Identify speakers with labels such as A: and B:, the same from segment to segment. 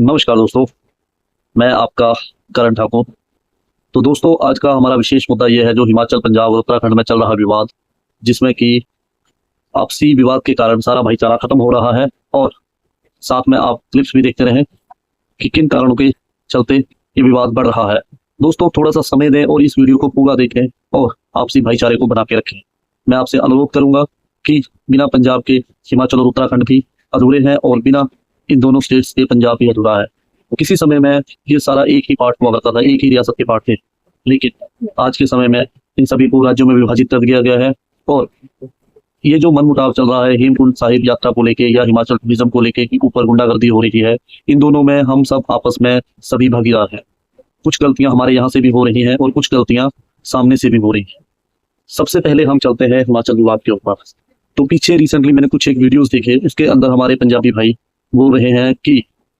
A: नमस्कार दोस्तों, मैं आपका करण ठाकुर। तो दोस्तों, आज का हमारा विशेष मुद्दा ये है जो हिमाचल, पंजाब और उत्तराखंड में चल रहा विवाद, जिसमें कि आपसी विवाद के कारण सारा भाईचारा खत्म हो रहा है। और साथ में आप क्लिप्स भी देखते रहें कि किन कारणों के चलते ये विवाद बढ़ रहा है। दोस्तों, थोड़ा सा समय दें और इस वीडियो को पूरा देखें और आपसी भाईचारे को बना के रखें। मैं आपसे अनुरोध करूंगा कि बिना पंजाब के हिमाचल और उत्तराखंड भी अधूरे हैं और बिना इन दोनों स्टेट्स के पंजाब भी अधूरा है। तो किसी समय में ये सारा एक ही पार्ट हुआ करता था, एक ही रियासत के पार्ट थे, लेकिन आज के समय में इन सभी को राज्यों में विभाजित कर दिया गया है। और ये जो मनमुटाव चल रहा है हेमकुंड साहिब यात्रा को लेके या हिमाचल टूरिज्म को लेके कि ऊपर गुंडागर्दी हो रही है, इन दोनों में हम सब आपस में सभी भागीदार हैं। कुछ गलतियां हमारे यहाँ से भी हो रही हैं और कुछ गलतियां सामने से भी हो रही हैं। सबसे पहले हम चलते हैं हिमाचल विवाद के ऊपर। तो पीछे रिसेंटली मैंने कुछ एक वीडियोस देखे, उसके अंदर हमारे पंजाबी भाई बोल रहे हैं कि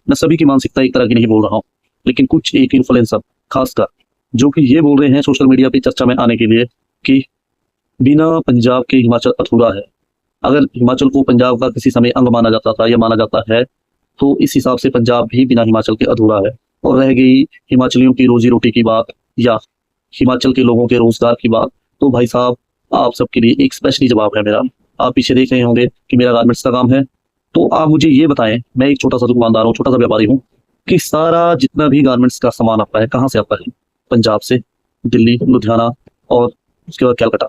A: मैं सभी की मानसिकता एक तरह की नहीं बोल रहा हूँ, लेकिन कुछ एक इन्फ्लुएंसर खासकर जो कि ये बोल रहे हैं सोशल मीडिया पे चर्चा में आने के लिए कि बिना पंजाब के हिमाचल अधूरा है। अगर हिमाचल को पंजाब का किसी समय अंग माना जाता था या माना जाता है, तो इस हिसाब से पंजाब भी बिना हिमाचल के अधूरा है। और रह गई हिमाचलियों की रोजी रोटी की बात या हिमाचल के लोगों के रोजगार की बात, तो भाई साहब, आप सबके लिए एक स्पेशली जवाब है मेरा। आप पीछे देख रहे होंगे कि मेरा गारमेंट्स का काम है, तो आप मुझे ये बताएं, मैं एक छोटा सा दुकानदार हूँ, छोटा सा व्यापारी हूँ, कि सारा जितना भी गारमेंट्स का सामान आता है कहाँ से आता है? पंजाब से, दिल्ली, लुधियाना और उसके बाद कलकत्ता।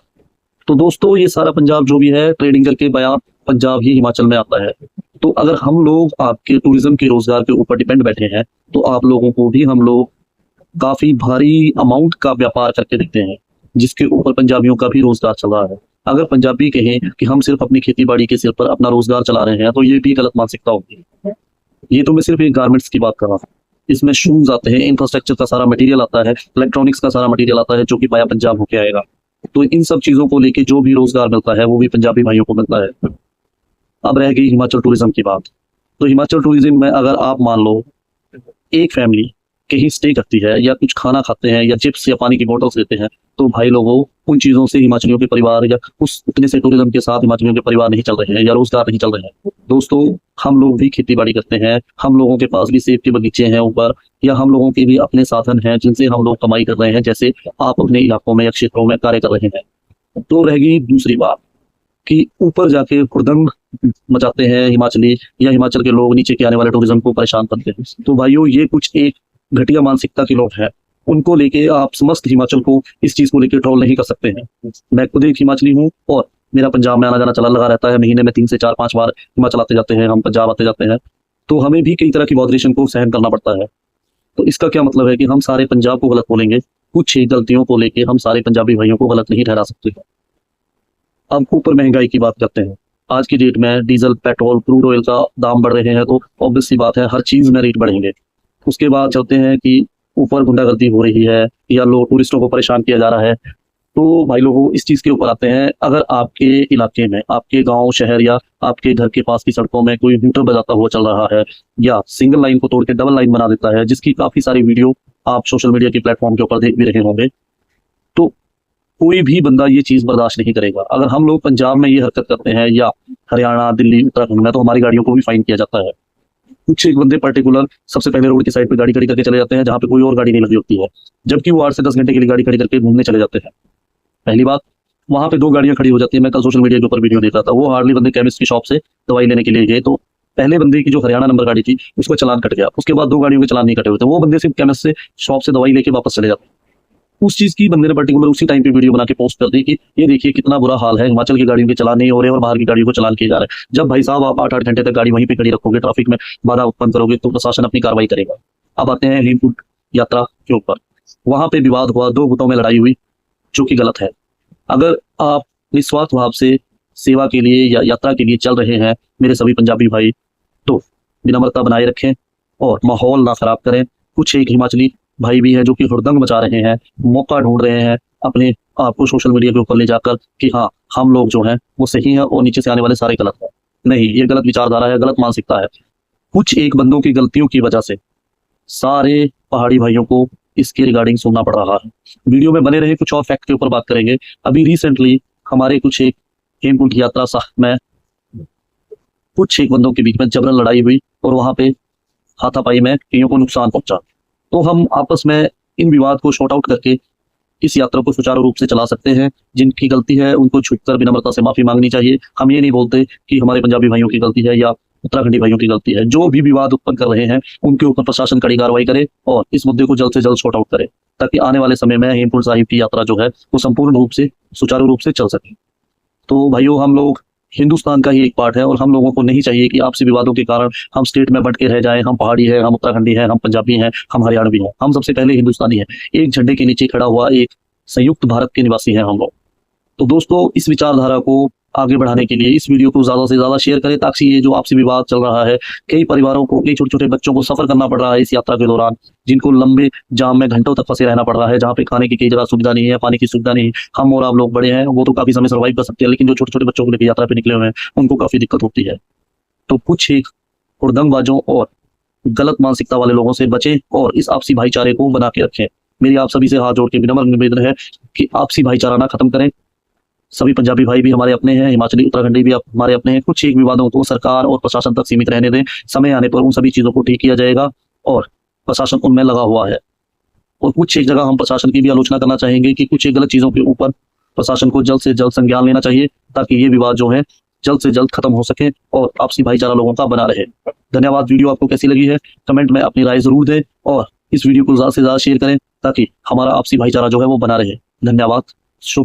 A: तो दोस्तों, ये सारा पंजाब जो भी है ट्रेडिंग करके बया पंजाब ही हिमाचल में आता है। तो अगर हम लोग आपके टूरिज्म के रोजगार के ऊपर डिपेंड बैठे हैं, तो आप लोगों को भी हम लोग काफी भारी अमाउंट का व्यापार करके देखते हैं, जिसके ऊपर पंजाबियों का भी रोजगार चल रहा है। अगर पंजाबी कहें कि हम सिर्फ अपनी खेती बाड़ी के सिर पर अपना रोजगार चला रहे हैं, तो ये भी गलत मानसिकता होगी। ये तो मैं सिर्फ एक गारमेंट्स की बात कर रहा हूँ, इसमें शूज आते हैं, इंफ्रास्ट्रक्चर का सारा मटेरियल आता है, इलेक्ट्रॉनिक्स का सारा मटेरियल आता है, जो कि बाया पंजाब होके आएगा। तो इन सब चीजों को लेके जो भी रोजगार मिलता है वो भी पंजाबी भाइयों को मिलता है। अब रह गई हिमाचल टूरिज्म की बात। तो हिमाचल टूरिज्म में अगर आप मान लो एक फैमिली कहीं स्टे करती है या कुछ खाना खाते हैं या चिप्स या पानी की बोतल्स लेते हैं, तो भाई लोगों, उन चीजों से हिमाचलियों के परिवार या उस उतने से टूरिज्म के साथ हिमाचलियों के परिवार नहीं चल रहे हैं या रोजगार नहीं चल रहे हैं। दोस्तों, हम लोग भी खेती बाड़ी करते हैं, हम लोगों के पास भी सेब के बगीचे हैं ऊपर, या हम लोगों के भी अपने साधन हैं जिनसे हम लोग कमाई कर रहे हैं, जैसे आप अपने इलाकों में या क्षेत्रों में कार्य कर रहे हैं। तो रह गई दूसरी बात कि ऊपर जाके हुड़दंग मचाते हैं हिमाचली या हिमाचल के लोग नीचे के आने वाले टूरिज्म को परेशान करते हैं। तो भाइयों, ये कुछ एक घटिया मानसिकता के लोग हैं, उनको लेके आप समस्त हिमाचल को इस चीज को लेके ट्रोल नहीं कर सकते हैं। मैं खुद एक हिमाचली हूँ और मेरा पंजाब में आना जाना चला लगा रहता है, महीने में 3 से 4-5 बार हिमाचल आते जाते हैं, हम पंजाब आते जाते हैं। तो हमें भी कई तरह की मॉडरेशन को सहन करना पड़ता है। तो इसका क्या मतलब है कि हम सारे पंजाब को गलत बोलेंगे? कुछ ही गलतियों को लेके हम सारे पंजाबी भाइयों को गलत नहीं ठहरा सकते। अब ऊपर महंगाई की बात करते हैं। आज की डेट में डीजल, पेट्रोल, क्रूड ऑयल का दाम बढ़ रहे हैं, तो ऑब्वियस सी बात है हर चीज में रेट बढ़ेंगे। उसके बाद चलते हैं कि ऊपर गुंडागर्दी हो रही है या लोग टूरिस्टों को परेशान किया जा रहा है। तो भाई लोगों, इस चीज के ऊपर आते हैं। अगर आपके इलाके में, आपके गांव, शहर या आपके घर के पास की सड़कों में कोई हूटर बजाता हुआ चल रहा है या सिंगल लाइन को तोड़ के डबल लाइन बना देता है, जिसकी काफी सारी वीडियो आप सोशल मीडिया के प्लेटफॉर्म के ऊपर देख भी रहे होंगे, तो कोई भी बंदा ये चीज बर्दाश्त नहीं करेगा। अगर हम लोग पंजाब में ये हरकत करते हैं या हरियाणा, दिल्ली, उत्तराखंड में, तो हमारी गाड़ियों को भी फाइन किया जाता है। कुछ एक बंदे पर्टिकुलर सबसे पहले रोड की साइड पे गाड़ी खड़ी करके चले जाते हैं जहां पे कोई और गाड़ी नहीं लगी होती है, जबकि वो 8 से 10 घंटे के लिए गाड़ी खड़ी करके घूमने चले जाते हैं। पहली बात, वहां पे 2 गाड़ियां खड़ी हो जाती है। मैं कल सोशल मीडिया के ऊपर वीडियो देख रहा था, वो हार्डली बंदे केमिस्ट की शॉप से दवाई लेने के लिए गए, तो पहले बंदे की जो हरियाणा नंबर गाड़ी थी उसको चालान कट गया। उसके बाद 2 गाड़ियों के चालान नहीं कटे हुए थे। वो बंदे सिर्फ केमिस्ट से शॉप से दवाई लेके वापस चले जाते। उस चीज की बंदे ने पर्टिकुलर उसी टाइम पे वीडियो बना के पोस्ट कर दी कि ये देखिए कितना बुरा हाल है, हिमाचल की गाड़ियों के चालान नहीं हो रहे और बाहर की गाड़ियों को चालान किए जा रहे हैं। जब भाई साहब आप 8-8 घंटे तक गाड़ी वहीं पे खड़ी रखोगे, ट्रैफिक में बाधा उत्पन्न करोगे, तो प्रशासन अपनी कार्रवाई करेगा। अब आते हैं हेमकुंड यात्रा के ऊपर। वहां पे विवाद हुआ, 2 गुटों में लड़ाई हुई, जो कि गलत है। अगर आप निस्वार्थ भाव से सेवा के लिए या यात्रा के लिए चल रहे हैं मेरे सभी पंजाबी भाई, तो विनम्रता बनाए रखें और माहौल ना खराब करें। कुछ एक हिमाचली भाई भी है जो कि हुड़दंग मचा रहे हैं, मौका ढूंढ रहे हैं अपने आप को सोशल मीडिया के ऊपर ले जाकर कि हाँ, हम लोग जो हैं वो सही हैं और नीचे से आने वाले सारे गलत हैं। नहीं, ये गलत विचारधारा है, गलत मानसिकता है। कुछ एक बंदों की गलतियों की वजह से सारे पहाड़ी भाइयों को इसके रिगार्डिंग सुनना पड़ रहा है। वीडियो में बने रहे, कुछ और फैक्ट के ऊपर बात करेंगे। अभी रिसेंटली हमारे कुछ एक हेमकुंड यात्रा में कुछ एक बंदों के बीच में जबरन लड़ाई हुई और वहां पे हाथापाई में कईयों को नुकसान पहुंचा। तो हम आपस में इन विवाद को शॉर्ट आउट करके इस यात्रा को सुचारू रूप से चला सकते हैं। जिनकी गलती है उनको झुककर विनम्रता से माफी मांगनी चाहिए। हम ये नहीं बोलते कि हमारे पंजाबी भाइयों की गलती है या उत्तराखंडी भाइयों की गलती है। जो भी विवाद उत्पन्न कर रहे हैं उनके ऊपर प्रशासन कड़ी कार्रवाई करे और इस मुद्दे को जल्द से जल्द शॉर्ट आउट करे, ताकि आने वाले समय में हेमकुंड साहिब की यात्रा जो है वो संपूर्ण रूप से सुचारू रूप से चल सके। तो भाइयों, हम लोग हिंदुस्तान का ही एक पार्ट है और हम लोगों को नहीं चाहिए कि आपसी विवादों के कारण हम स्टेट में बंट के रह जाएं। हम पहाड़ी है, हम उत्तराखंडी है, हम पंजाबी हैं, हम हरियाणवी हैं। हम सबसे पहले हिंदुस्तानी हैं। एक झंडे के नीचे खड़ा हुआ एक संयुक्त भारत के निवासी हैं हम लोग। तो दोस्तों, इस विचारधारा को आगे बढ़ाने के लिए इस वीडियो को ज्यादा से ज्यादा शेयर करें, ताकि ये जो आपसी विवाद चल रहा है, कई परिवारों को, कई छोटे छोटे बच्चों को सफर करना पड़ रहा है इस यात्रा के दौरान, जिनको लंबे जाम में घंटों तक फंसे रहना पड़ रहा है, जहाँ पे खाने की कई जगह सुविधा नहीं है, पानी की सुविधा नहीं है। हम और आप लोग बड़े हैं, वो तो काफी समय सर्वाइव कर सकते हैं, लेकिन जो छोटे छोटे बच्चों को लेकर यात्रा पे निकले हुए हैं उनको काफी दिक्कत होती है। तो कुछ एक हुड़दंगबाजों और गलत मानसिकता वाले लोगों से बचें और इस आपसी भाईचारे को बना के रखें। मेरी आप सभी से हाथ जोड़ के विनम्र निवेदन है कि आपसी भाईचारा ना खत्म करें। सभी पंजाबी भाई भी हमारे अपने हैं, हिमाचली उत्तराखंडी भी हमारे अपने हैं। कुछ एक विवादों को सरकार और प्रशासन तक सीमित रहने दें। समय आने पर उन सभी चीजों को ठीक किया जाएगा और प्रशासन उनमें लगा हुआ है। और कुछ एक जगह हम प्रशासन की भी आलोचना करना चाहेंगे कि कुछ एक गलत चीजों के ऊपर प्रशासन को जल्द से जल्द संज्ञान लेना चाहिए, ताकि ये विवाद जो है जल्द से जल्द खत्म हो सके और आपसी भाईचारा लोगों का बना रहे। धन्यवाद। वीडियो आपको कैसी लगी है कमेंट में अपनी राय जरूर दें और इस वीडियो को ज्यादा से ज्यादा शेयर करें, ताकि हमारा आपसी भाईचारा जो है वो बना रहे। धन्यवाद। शुभ